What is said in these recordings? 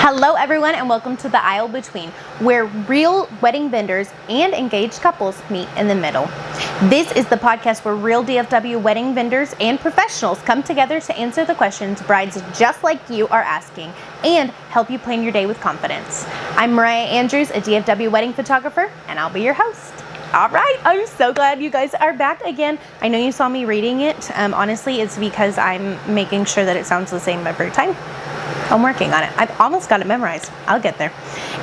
Hello everyone and welcome to the Aisle Between, where real wedding vendors and engaged couples meet in the middle. This is the podcast where real DFW wedding vendors and professionals come together to answer the questions brides just like you are asking and help you plan your day with confidence. I'm Mariah Andrews, a DFW wedding photographer, and I'll be your host. All right, I'm so glad you guys are back again. I know you saw me reading it. Honestly, it's because I'm making sure that it sounds the same every time. I'm working on it. I've almost got it memorized. I'll get there.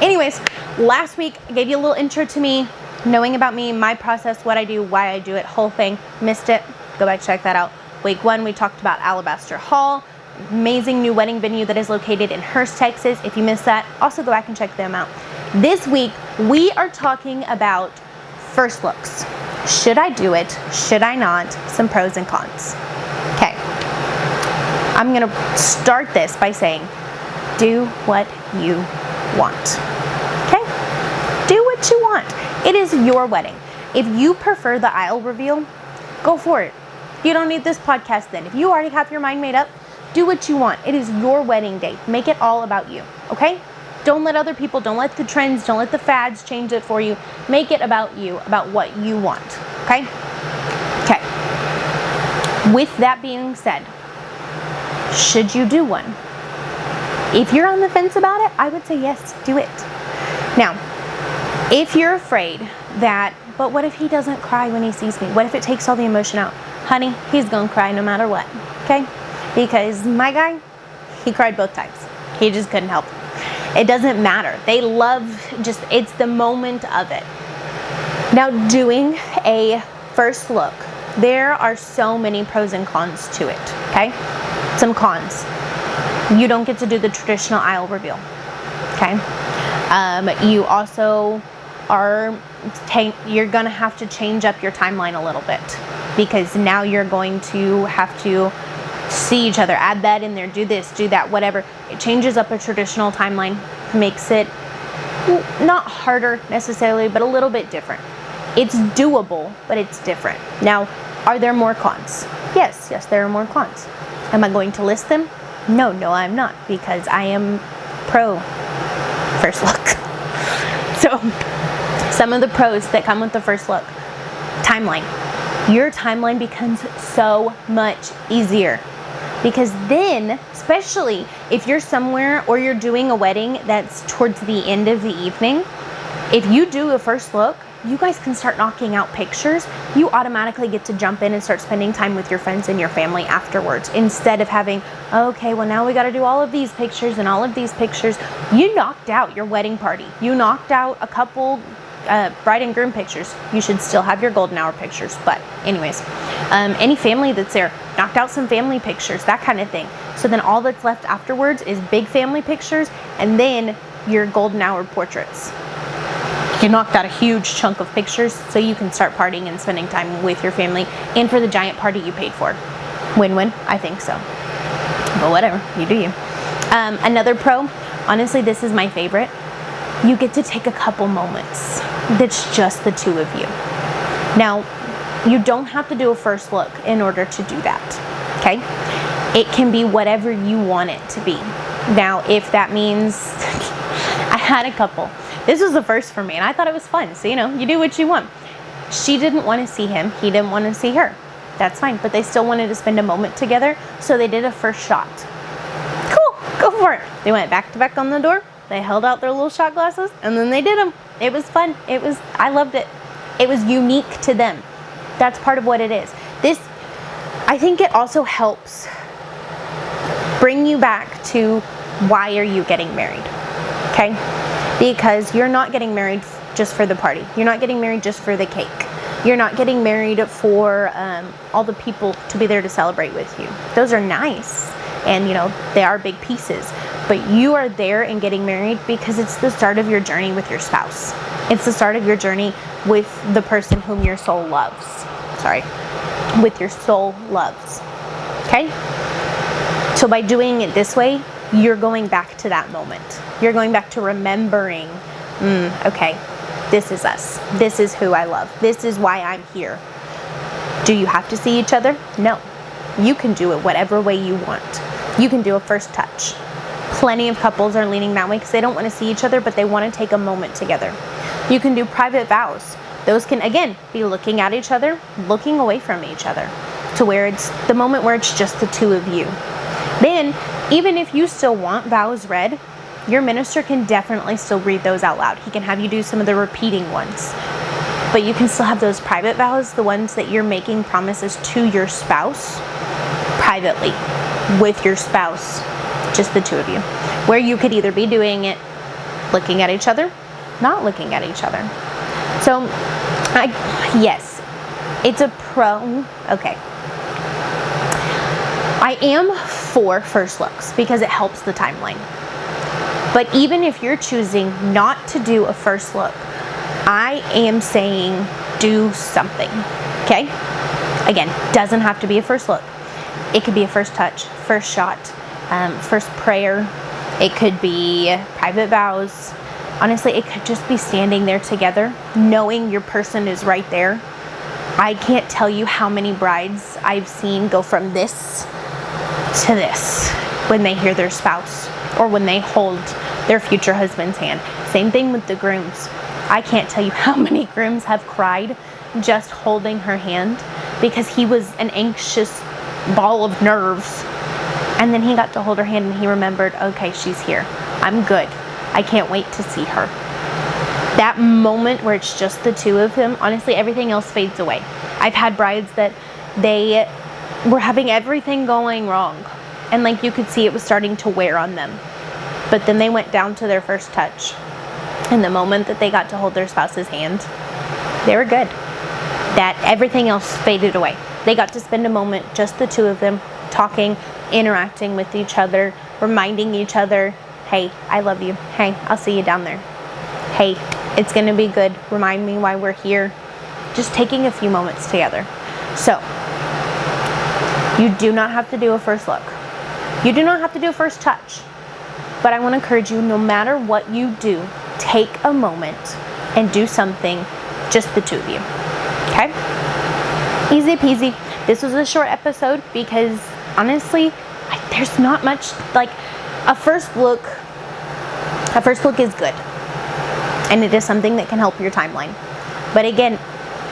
Anyways, last week I gave you a little intro to me, knowing about me, my process, what I do, why I do it, whole thing. Missed it? Go back, check that out. Week 1, we talked about Alabaster Hall, amazing new wedding venue that is located in Hurst, Texas. If you missed that, also go back and check them out. This week, we are talking about first looks. Should I do it? Should I not? Some pros and cons. Okay. I'm going to start this by saying, do what you want. Okay? Do what you want. It is your wedding. If you prefer the aisle reveal, go for it. You don't need this podcast then. If you already have your mind made up, do what you want. It is your wedding day. Make it all about you. Okay? Don't let other people, don't let the trends, don't let the fads change it for you. Make it about you, about what you want. Okay? Okay. With that being said, should you do one? If you're on the fence about it, I would say yes, do it. Now, if you're afraid that, but what if he doesn't cry when he sees me? What if it takes all the emotion out? Honey, he's gonna cry no matter what, okay? Because my guy, he cried both times. He just couldn't help it. It doesn't matter. They love it's the moment of it. Now, doing a first look, there are so many pros and cons to it, okay? Some cons. You don't get to do the traditional aisle reveal, okay? You also you're gonna have to change up your timeline a little bit because now you're going to have to see each other, add that in there, do this, do that, whatever. It changes up a traditional timeline, makes it not harder necessarily, but a little bit different. It's doable, but it's different. Now, are there more cons? Yes, there are more cons. Am I going to list them? No, I'm not, because I am pro first look. So, some of the pros that come with the first look. Timeline. Your timeline becomes so much easier. Because then, especially if you're somewhere or you're doing a wedding that's towards the end of the evening, if you do a first look, you guys can start knocking out pictures. You automatically get to jump in and start spending time with your friends and your family afterwards, instead of having, okay, well now we got to do all of these pictures and all of these pictures. You knocked out your wedding party. You knocked out a couple bride and groom pictures. You should still have your golden hour pictures, but anyways, any family that's there, knocked out some family pictures, that kind of thing. So then all that's left afterwards is big family pictures and then your golden hour portraits. You knocked out a huge chunk of pictures so you can start partying and spending time with your family and for the giant party you paid for. Win-win? I think so. But whatever, you do you. Another pro, honestly, this is my favorite. You get to take a couple moments that's just the two of you. Now, you don't have to do a first look in order to do that, okay? It can be whatever you want it to be. Now, if that means, I had a couple. This was the first for me, and I thought it was fun. So, you do what you want. She didn't want to see him. He didn't want to see her. That's fine, but they still wanted to spend a moment together, so they did a first shot. Cool, go for it. They went back to back on the door. They held out their little shot glasses, and then they did them. It was fun. I loved it. It was unique to them. That's part of what it is. I think it also helps bring you back to why are you getting married, okay? Because you're not getting married just for the party. You're not getting married just for the cake. You're not getting married for all the people to be there to celebrate with you. Those are nice, and they are big pieces. But you are there and getting married because it's the start of your journey with your spouse. It's the start of your journey with the person whom your soul loves. With your soul loves. Okay? So by doing it this way, you're going back to that moment. You're going back to remembering, okay, this is us. This is who I love. This is why I'm here. Do you have to see each other? No. You can do it whatever way you want. You can do a first touch. Plenty of couples are leaning that way because they don't want to see each other, but they want to take a moment together. You can do private vows. Those can, again, be looking at each other, looking away from each other, to where it's the moment where it's just the two of you. Then, even if you still want vows read, your minister can definitely still read those out loud. He can have you do some of the repeating ones. But you can still have those private vows, the ones that you're making promises to your spouse, privately, with your spouse, just the two of you. Where you could either be doing it looking at each other, not looking at each other. So, yes, it's a pro. Okay. I am for first looks because it helps the timeline. But even if you're choosing not to do a first look, I am saying do something, okay? Again, doesn't have to be a first look. It could be a first touch, first shot, first prayer. It could be private vows. Honestly, it could just be standing there together, knowing your person is right there. I can't tell you how many brides I've seen go from this to this when they hear their spouse or when they hold their future husband's hand. Same thing with the grooms. I can't tell you how many grooms have cried just holding her hand because he was an anxious ball of nerves. And then he got to hold her hand and he remembered, okay, she's here. I'm good. I can't wait to see her. That moment where it's just the two of them, honestly, everything else fades away. I've had brides that they were having everything going wrong. And like you could see it was starting to wear on them. But then they went down to their first touch. And the moment that they got to hold their spouse's hand, they were good. That everything else faded away. They got to spend a moment, just the two of them, talking, interacting with each other, reminding each other, hey, I love you. Hey, I'll see you down there. Hey, it's going to be good. Remind me why we're here. Just taking a few moments together. So, you do not have to do a first look. You do not have to do a first touch. But I want to encourage you, no matter what you do, take a moment and do something, just the two of you. Okay? Easy peasy. This was a short episode because honestly, there's not much, like a first look is good. And it is something that can help your timeline. But again,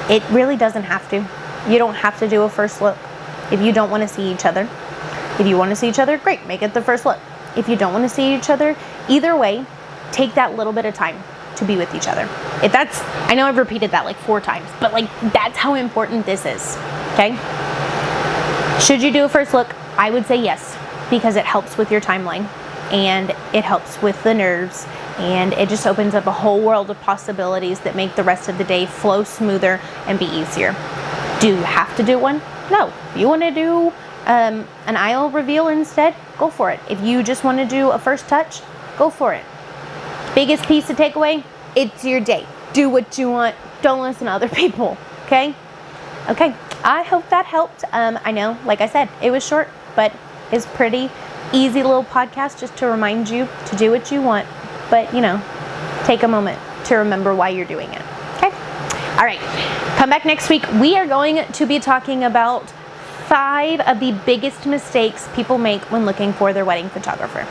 it really doesn't have to. You don't have to do a first look. If you don't want to see each other, if you want to see each other, great, make it the first look. If you don't want to see each other, either way, take that little bit of time to be with each other. If that's, I know I've repeated that like 4 times, but like that's how important this is, okay? Should you do a first look? I would say yes, because it helps with your timeline and it helps with the nerves and it just opens up a whole world of possibilities that make the rest of the day flow smoother and be easier. Do you have to do one? No. If you want to do an aisle reveal instead, go for it. If you just want to do a first touch, go for it. Biggest piece to take away, it's your day. Do what you want. Don't listen to other people, okay? Okay, I hope that helped. I know, like I said, it was short, but it's pretty easy little podcast just to remind you to do what you want. But, you know, take a moment to remember why you're doing it, okay? All right, come back next week. We are going to be talking about 5 of the biggest mistakes people make when looking for their wedding photographer.